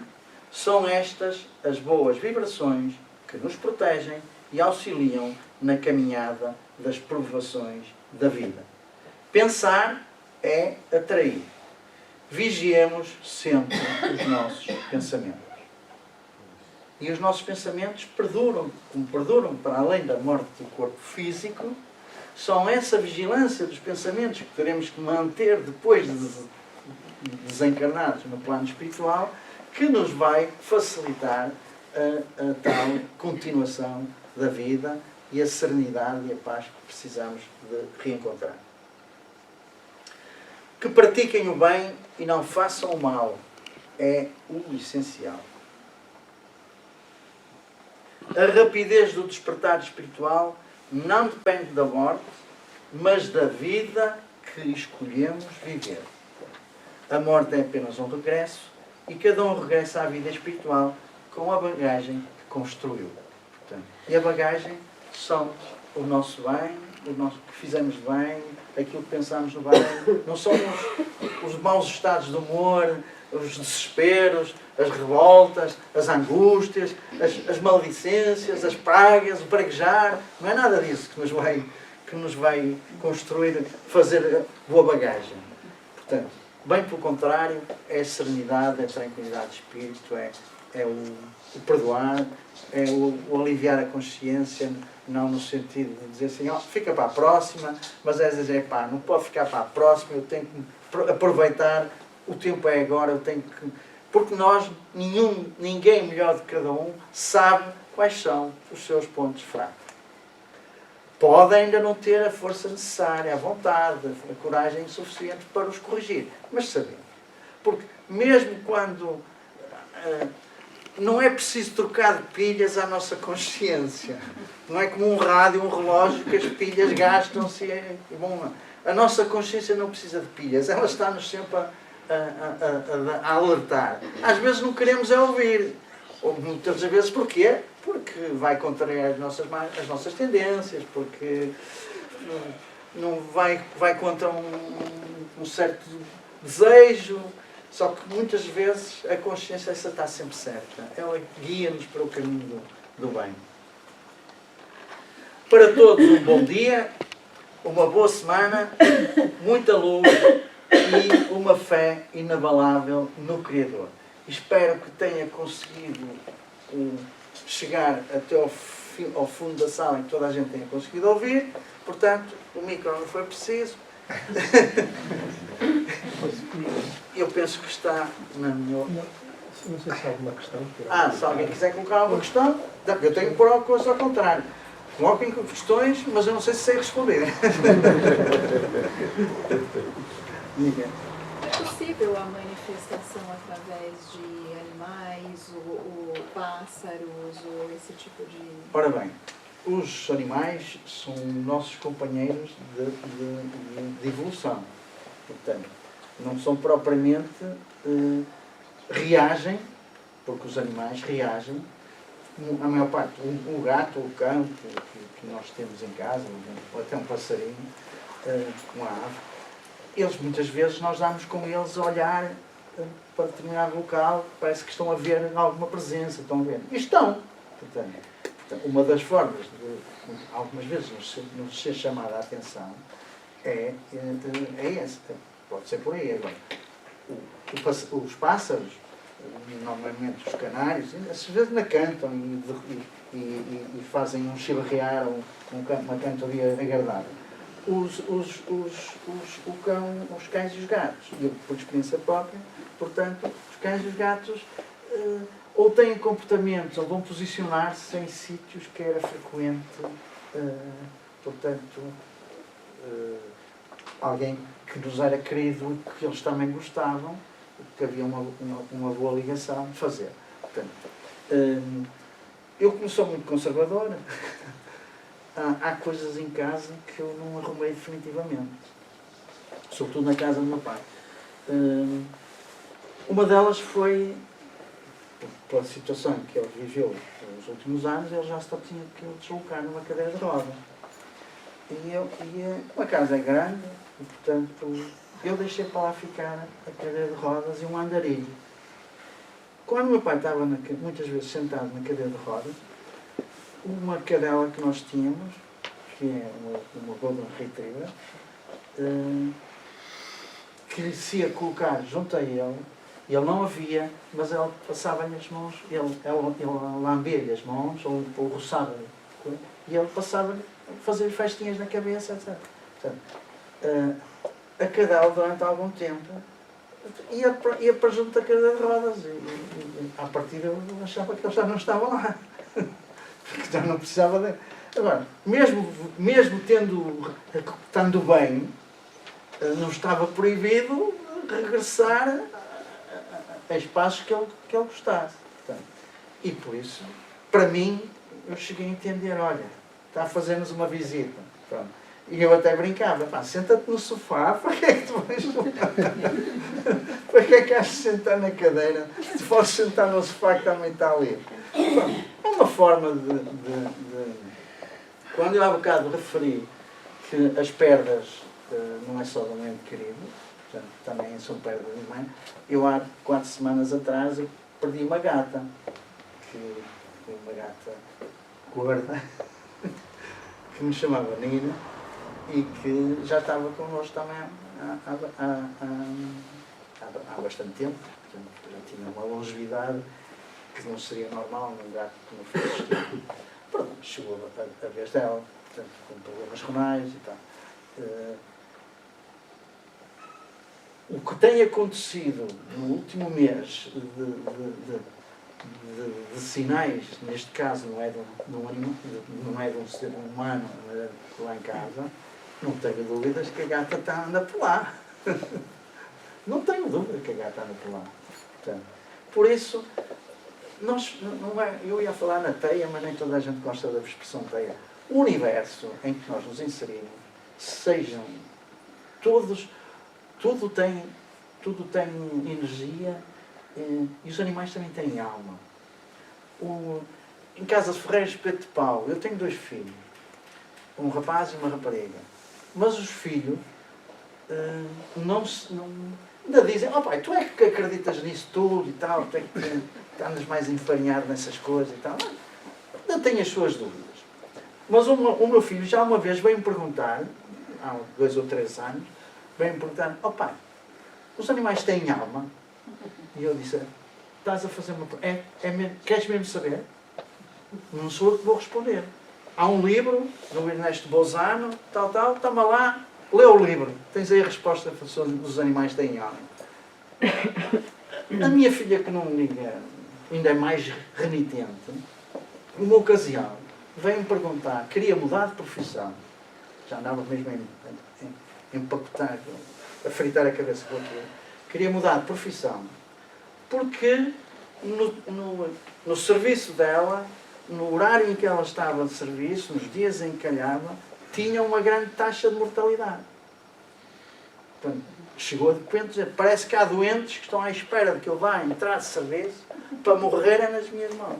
são estas as boas vibrações que nos protegem e auxiliam na caminhada das provações da vida. Pensar é atrair. Vigiemos sempre os nossos pensamentos. E os nossos pensamentos perduram, como perduram para além da morte do corpo físico, são essa vigilância dos pensamentos que teremos que manter depois de desencarnados no plano espiritual, que nos vai facilitar a tal continuação da vida e a serenidade e a paz que precisamos de reencontrar. Que pratiquem o bem e não façam o mal é o essencial. A rapidez do despertar espiritual não depende da morte, mas da vida que escolhemos viver. A morte é apenas um regresso e cada um regressa à vida espiritual com a bagagem que construiu. Portanto, e a bagagem são o nosso bem, o nosso que fizemos bem, aquilo que pensamos no bem. Não são os maus estados de humor, os desesperos, as revoltas, as angústias, as maledicências, as pragas, o praguejar. Não é nada disso que nos vai construir, fazer boa bagagem. Portanto, bem pelo contrário, é a serenidade, é a tranquilidade de espírito, é o perdoar, é o aliviar a consciência, não no sentido de dizer assim, oh, fica para a próxima, mas às vezes pá, não pode ficar para a próxima, eu tenho que aproveitar, o tempo é agora, eu tenho que... Porque ninguém melhor do que cada um sabe quais são os seus pontos fracos. Pode ainda não ter a força necessária, a vontade, a coragem suficiente para os corrigir, mas sabemos. Porque mesmo quando não é preciso trocar de pilhas à nossa consciência, não é como um rádio, um relógio que as pilhas gastam-se. A nossa consciência não precisa de pilhas, ela está-nos sempre a alertar. Às vezes não queremos é ouvir. Ou muitas vezes porquê? Porque vai contrariar as nossas tendências, porque não vai contra um certo desejo. Só que muitas vezes a consciência essa está sempre certa. Ela guia-nos para o caminho do bem. Para todos um bom dia, uma boa semana, muita luz e uma fé inabalável no Criador. Espero que tenha conseguido chegar até ao fundo da sala e que toda a gente tenha conseguido ouvir. Portanto, o micro não foi preciso. Eu penso que está na minha... Não sei se há alguma questão. Se alguém quiser colocar alguma questão, eu tenho que pôr a coisa ao contrário. Coloquem questões, mas eu não sei se sei responder. É possível a manifestação através de animais, ou pássaros, ou esse tipo de... Ora bem, os animais são nossos companheiros de evolução. Portanto, não são propriamente... reagem, porque os animais reagem. A maior parte, o gato, o cão que nós temos em casa, ou até um passarinho, uma ave, eles muitas vezes nós damos com eles a olhar para determinado local, parece que estão a ver alguma presença, estão a ver. E estão. Portanto, uma das formas de, algumas vezes, nos ser chamada a atenção é essa. Pode ser por aí agora. Os pássaros, normalmente os canários, às vezes ainda cantam e fazem um chilrear, uma cantoria agradável. Os cães e os gatos, e eu, por experiência própria, portanto, os cães e os gatos ou têm comportamentos, ou vão posicionar-se em sítios que era frequente, portanto, alguém que nos era querido e que eles também gostavam, que havia uma boa ligação de fazer. Portanto, eu como sou muito conservadora, há coisas em casa que eu não arrumei definitivamente, sobretudo na casa do meu pai. Uma delas foi, pela situação que ele viveu nos últimos anos, ele já só tinha que deslocar numa cadeira de roda. A casa é grande, e portanto eu deixei para lá ficar a cadeira de rodas e um andarilho. Quando o meu pai estava muitas vezes sentado na cadeira de rodas, uma cadela que nós tínhamos, que é uma Golden Retriever, que se ia colocar junto a ele, ele não a via, mas ela passava-lhe as mãos, ele lambia-lhe as mãos, ou roçava-lhe, e ele passava-lhe, fazia festinhas na cabeça, etc. Portanto, a cadela, durante algum tempo, ia para junto da cadeira de rodas. E à partida eu achava que eles já não estavam lá. Porque já não precisava de... Agora, mesmo estando bem, não estava proibido regressar a espaços que ele gostasse. Portanto, e por isso, para mim, eu cheguei a entender, olha, está a fazer-nos uma visita. Pronto. E eu até brincava, pá, senta-te no sofá, para que é que tu vais lá? Para que é que has de sentar na cadeira? Se podes sentar no sofá que também está ali. Pronto. É uma forma de... Quando eu há bocado referi que as perdas não é só de um ente querido, portanto, também são perdas de mãe, eu há 4 semanas atrás eu perdi uma gata, que foi uma gata gorda, que me chamava Nina, e que já estava connosco também há bastante tempo. Portanto, já tinha uma longevidade que não seria normal num gato que não fosse existir. Pronto, chegou a vez dela, portanto, com problemas renais e tal. O que tem acontecido no último mês de sinais, neste caso não é de um ser humano lá em casa, não tenho dúvidas que a gata anda por lá. Não tenho dúvida que a gata anda por lá. Portanto, por isso, eu ia falar na teia, mas nem toda a gente gosta da expressão teia. O universo em que nós nos inserimos, sejam todos, tudo tem energia e os animais também têm alma. Em casa de Ferreiros Peto de Pau, eu tenho 2 filhos, um rapaz e uma rapariga. Mas os filhos ainda dizem, oh pai, tu é que acreditas nisso tudo e tal, tu é que andas mais enfarinhado nessas coisas e tal. Ainda tenho as suas dúvidas. Mas o meu filho já uma vez veio-me perguntar, há 2 ou 3 anos, veio-me perguntar, oh pai, os animais têm alma? E eu disse, estás a fazer uma... queres mesmo saber? Não sou eu que vou responder. Há um livro, do Ernesto Bozano, toma lá, lê o livro. Tens aí a resposta dos animais têm alma. A minha filha, que não liga, ainda é mais renitente, numa ocasião, veio-me perguntar, queria mudar de profissão. Já andava mesmo a empacotar, a fritar a cabeça com aquilo. Queria mudar de profissão. Porque no serviço dela, no horário em que ela estava de serviço, nos dias em que calhava, tinha uma grande taxa de mortalidade. Portanto, chegou de repente a dizer, parece que há doentes que estão à espera de que eu vá entrar de serviço para morrerem nas minhas mãos.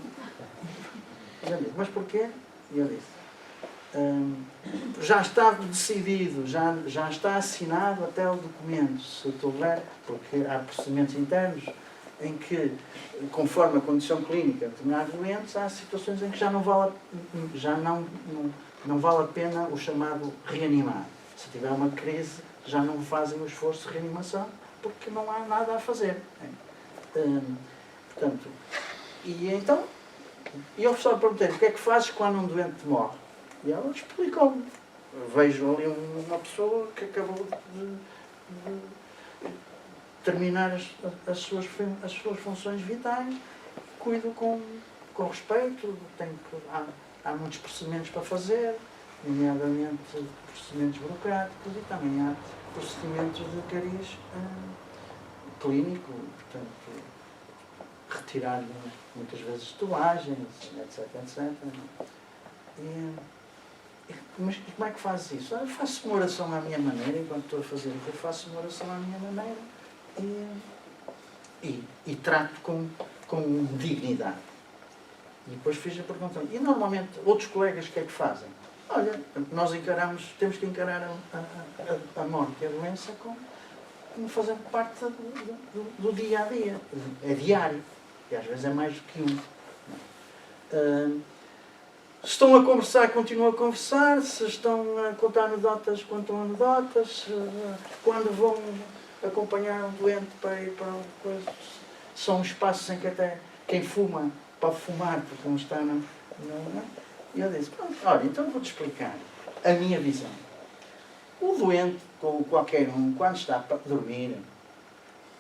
Eu disse, mas porquê? E eu disse, já está decidido, já está assinado até o documento, se tu houver, porque há procedimentos internos em que, conforme a condição clínica de determinados doentes, há situações em que já não vale a pena o chamado reanimar. Se tiver uma crise, já não fazem o esforço de reanimação, porque não há nada a fazer. Portanto, e então, eu só perguntei, o que é que fazes quando um doente morre? E ela explicou-me. Vejo ali uma pessoa que acabou de terminar as suas funções vitais, cuido com respeito, há muitos procedimentos para fazer, nomeadamente procedimentos burocráticos e também há procedimentos de cariz clínico, portanto, retirar muitas vezes tatuagens, etc. Mas como é que fazes isso? Eu faço uma oração à minha maneira, enquanto estou a fazer isso, eu faço uma oração à minha maneira e trato com dignidade. E depois fiz a pergunta, e normalmente outros colegas o que é que fazem? Olha, nós temos que encarar a morte e a doença como fazendo parte do dia a dia. É diário. E às vezes é mais do que um. Se estão a conversar, continuam a conversar. Se estão a contar anedotas, contam anedotas. Quando vão acompanhar um doente para ir para coisa, são espaços em que até quem fuma pode fumar, porque não está E eu disse, pronto, olha, então vou-te explicar a minha visão. O doente, como qualquer um, quando está para dormir,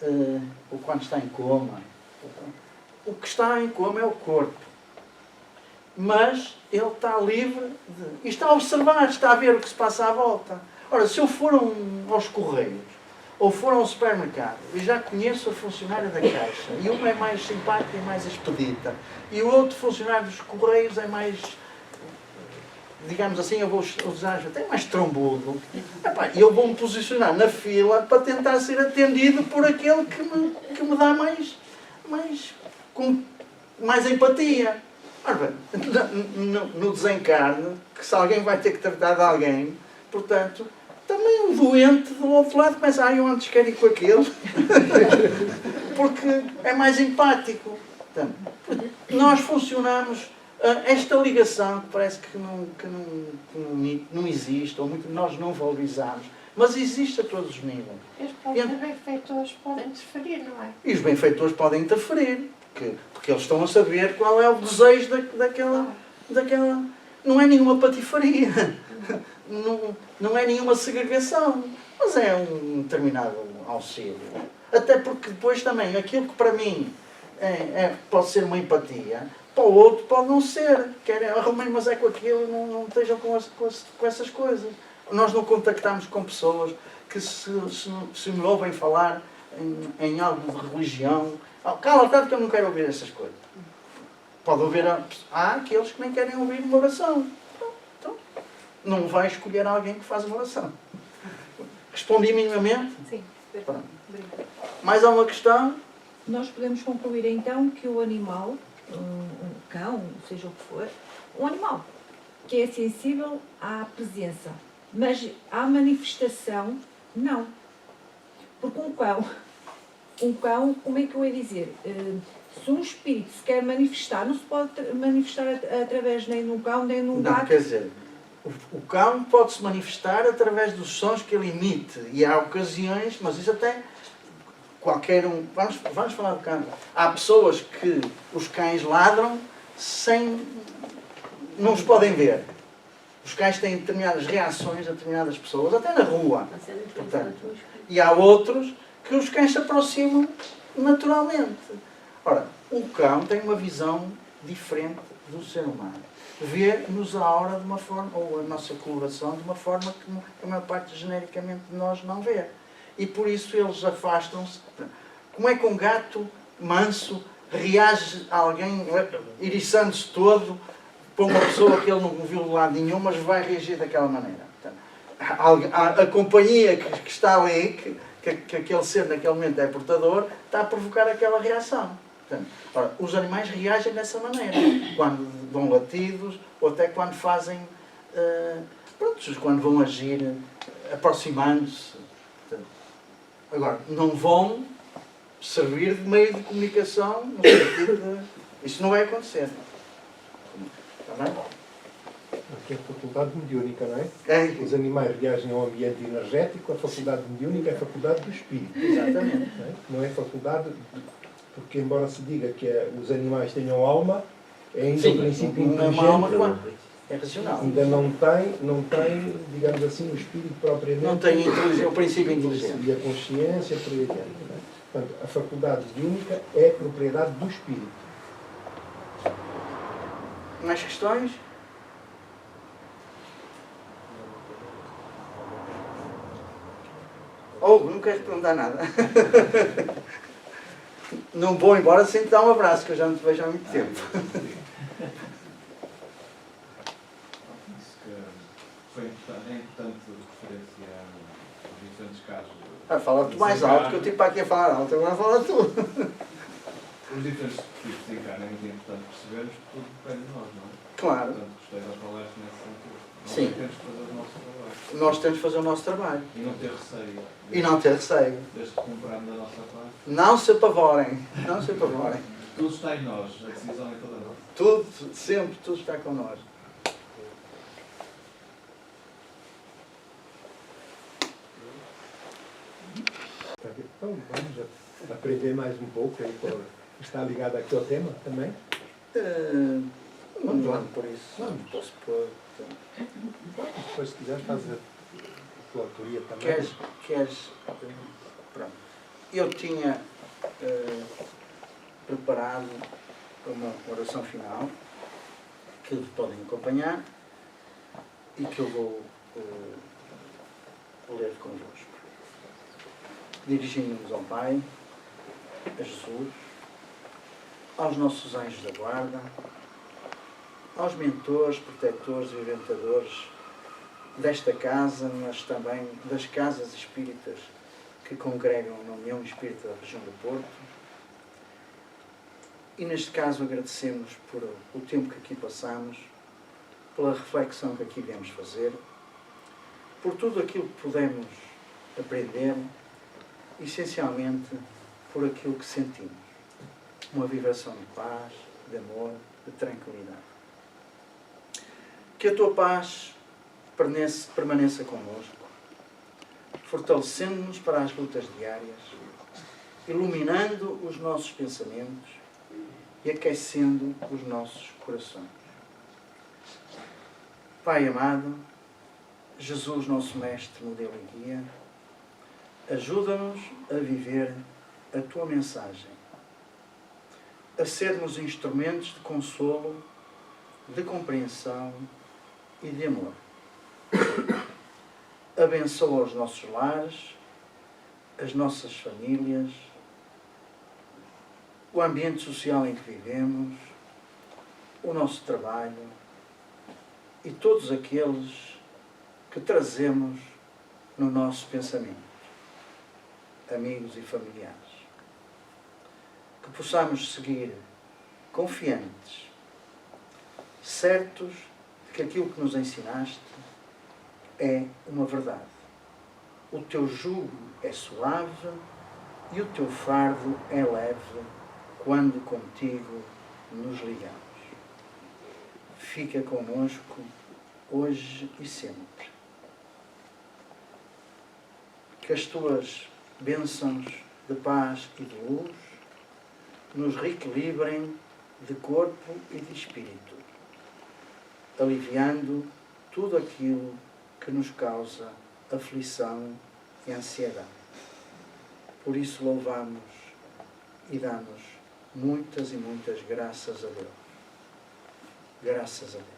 ou quando está em coma. O que está em coma é o corpo. Mas ele está livre e está a observar, está a ver o que se passa à volta. Ora, se eu for aos Correios, ou for a um supermercado, e já conheço a funcionária da caixa, e uma é mais simpática e mais expedita, e o outro funcionário dos Correios é mais, digamos assim, eu vou usar até mais trombudo, e eu vou-me posicionar na fila para tentar ser atendido por aquele que me dá mais empatia. Ora bem, no desencarne, que se alguém vai ter que tratar de alguém, portanto, também o doente do outro lado começa, eu antes quero ir com aquele, porque é mais empático. Portanto, nós funcionamos, esta ligação que parece que não existe, ou muito nós não valorizamos, mas existe a todos os níveis. Os benfeitores podem interferir, não é? E os benfeitores podem interferir, porque eles estão a saber qual é o desejo daquela. Não é nenhuma patifaria, não é nenhuma segregação, mas é um determinado auxílio. Até porque depois também, aquilo que para mim pode ser uma empatia, para o outro pode não ser. Arrumei, mas é com aquilo, não estejam com essas coisas. Nós não contactamos com pessoas que se me ouvem falar em algo de religião. Cala, tanto que eu não quero ouvir essas coisas. Pode ouvir, há aqueles que nem querem ouvir uma oração. Então, não vai escolher alguém que faz uma oração. Respondi minimamente? Sim, Pronto. obrigada. Mais alguma questão? Nós podemos concluir então que o animal, um cão, seja o que for, um animal que é sensível à presença, mas à manifestação, não. Porque um cão, como é que eu ia dizer? Se um espírito se quer manifestar, não se pode manifestar através nem de um cão, nem de um gato. Não, quer dizer, o cão pode-se manifestar através dos sons que ele emite. E há ocasiões, mas isso até qualquer um... Vamos falar do cão. Há pessoas que os cães ladram sem... não os podem ver. Os cães têm determinadas reações a determinadas pessoas, até na rua. Portanto, e há outros que os cães se aproximam naturalmente. Ora, o cão tem uma visão diferente do ser humano. Vê-nos a aura de uma forma, ou a nossa coloração de uma forma que a maior parte genericamente de nós não vê. E por isso eles afastam-se. Como é que um gato manso reage a alguém eriçando-se todo para uma pessoa que ele não viu de lado nenhum, mas vai reagir daquela maneira? Portanto, a companhia que está ali, que aquele ser naquele momento é portador, está a provocar aquela reação. Portanto, ora, os animais reagem dessa maneira, quando dão latidos, ou até quando fazem, quando vão agir, aproximando-se. Agora, não vão servir de meio de comunicação, no sentido de... Isso não vai acontecer. Está bem? Aqui é a faculdade mediúnica, não é? É. Os animais reagem ao ambiente energético, a faculdade mediúnica é a faculdade do espírito. Exatamente. Não é faculdade... Porque, embora se diga que os animais tenham alma, é ainda um princípio inteligente. Uma alma é racional. Ainda não tem, digamos assim, o espírito propriamente. Não tem o princípio inteligente. E a consciência, por aí adiante. Não é? Portanto, a faculdade mediúnica é propriedade do espírito. Mais questões? Não queres perguntar nada? Não vou embora sem te dar um abraço, que eu já não te vejo há muito tempo. É importante referenciar os diferentes casos. Fala tu mais alto, que eu estive para aqui a falar alto, agora fala tu. Os diferentes tipos de encarno é muito importante percebermos que tudo depende de nós, não é? Claro. Portanto, gostei das palestras nesse sentido. Nós Sim. temos que fazer o nosso trabalho. Nós temos de fazer o nosso trabalho. E não ter receio. E não ter receio. Desde que comprarmos da nossa parte. Não se apavorem. Não se apavorem. Tudo está em nós, a decisão é toda nossa. Tudo, sempre, tudo está connosco. Então, vamos aprender mais um pouco. Está ligado aqui ao tema também? Vamos lá por isso. Vamos. Posso pôr. Depois, se quiseres, faz a tua autoria também. Queres. Pronto. eu tinha preparado uma oração final que podem acompanhar e que eu vou ler convosco. Dirigimos-nos ao Pai, a Jesus, aos nossos anjos da guarda, aos mentores, protetores e orientadores desta casa, mas também das casas espíritas que congregam na União Espírita da região do Porto. E neste caso agradecemos por o tempo que aqui passamos, pela reflexão que aqui viemos fazer, por tudo aquilo que pudemos aprender, essencialmente por aquilo que sentimos. Uma vibração de paz, de amor, de tranquilidade. Que a tua paz permaneça connosco, fortalecendo-nos para as lutas diárias, iluminando os nossos pensamentos e aquecendo os nossos corações. Pai amado, Jesus, nosso Mestre, modelo e guia, ajuda-nos a viver a tua mensagem, a sermos instrumentos de consolo, de compreensão e de amor. Abençoa os nossos lares, as nossas famílias, o ambiente social em que vivemos, o nosso trabalho e todos aqueles que trazemos no nosso pensamento, amigos e familiares. Que possamos seguir confiantes, certos de que aquilo que nos ensinaste é uma verdade. O teu jugo é suave e o teu fardo é leve quando contigo nos ligamos. Fica conosco hoje e sempre. Que as tuas bênçãos de paz e de luz nos reequilibrem de corpo e de espírito, aliviando tudo aquilo que nos causa aflição e ansiedade. Por isso louvamos e damos muitas e muitas graças a Deus. Graças a Deus.